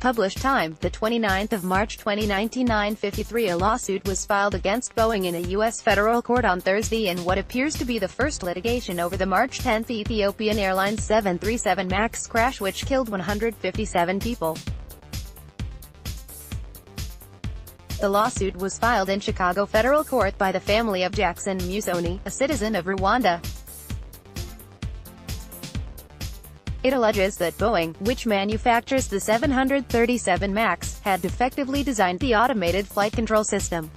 Published time, the 29th of March 2019, 9:53. A lawsuit was filed against Boeing in a U.S. federal court on Thursday in what appears to be the first litigation over the March 10 Ethiopian Airlines 737 MAX crash which killed 157 people. The lawsuit was filed in Chicago federal court by the family of Jackson Musoni, a citizen of Rwanda. It alleges that Boeing, which manufactures the 737 MAX, had defectively designed the automated flight control system.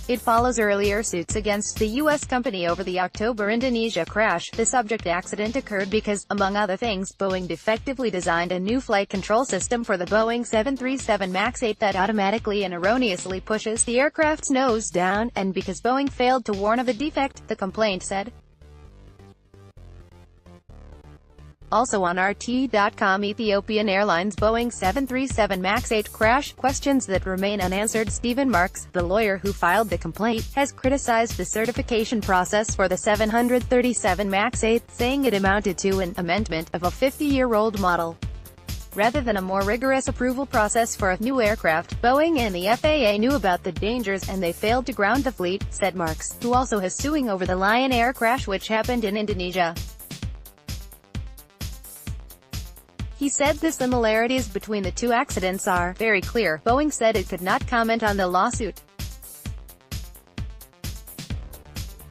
It follows earlier suits against the U.S. company over the October Indonesia crash. The subject accident occurred because, among other things, Boeing defectively designed a new flight control system for the Boeing 737 MAX 8 that automatically and erroneously pushes the aircraft's nose down, and because Boeing failed to warn of the defect, the complaint said. Also on RT.com, Ethiopian Airlines Boeing 737 MAX 8 crash, questions that remain unanswered. Stephen Marks, the lawyer who filed the complaint, has criticized the certification process for the 737 MAX 8, saying it amounted to an amendment of a 50-year-old model, rather than a more rigorous approval process for a new aircraft. Boeing and the FAA knew about the dangers, and they failed to ground the fleet, said Marks, who also is suing over the Lion Air crash which happened in Indonesia. He said the similarities between the two accidents are very clear. Boeing said it could not comment on the lawsuit.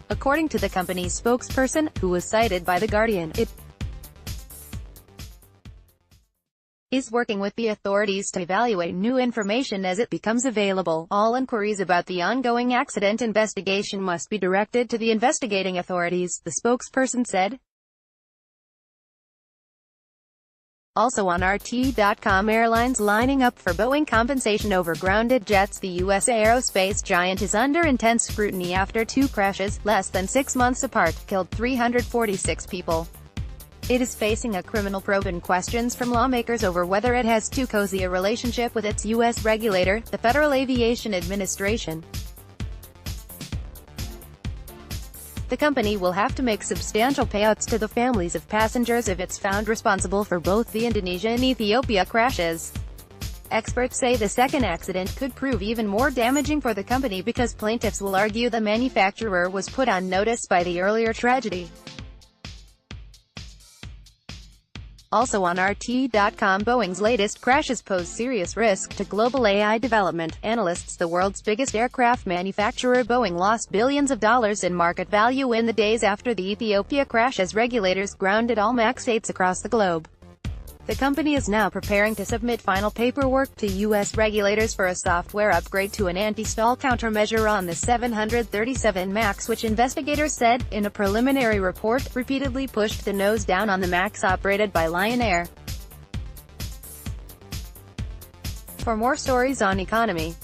According to the company's spokesperson, who was cited by The Guardian, it is working with the authorities to evaluate new information as it becomes available. All inquiries about the ongoing accident investigation must be directed to the investigating authorities, the spokesperson said. Also on RT.com, airlines lining up for Boeing compensation over grounded jets. The U.S. aerospace giant is under intense scrutiny after two crashes, less than 6 months apart, killed 346 people. It is facing a criminal probe and questions from lawmakers over whether it has too cozy a relationship with its U.S. regulator, the Federal Aviation Administration. The company will have to make substantial payouts to the families of passengers if it's found responsible for both the Indonesia and Ethiopia crashes. Experts say the second accident could prove even more damaging for the company because plaintiffs will argue the manufacturer was put on notice by the earlier tragedy. Also on RT.com, Boeing's latest crashes pose serious risk to global AI development. Analysts, the world's biggest aircraft manufacturer Boeing lost billions of dollars in market value in the days after the Ethiopia crash as regulators grounded all MAX 8s across the globe. The company is now preparing to submit final paperwork to U.S. regulators for a software upgrade to an anti-stall countermeasure on the 737 MAX, which investigators said, in a preliminary report, repeatedly pushed the nose down on the MAX operated by Lion Air. For more stories on economy,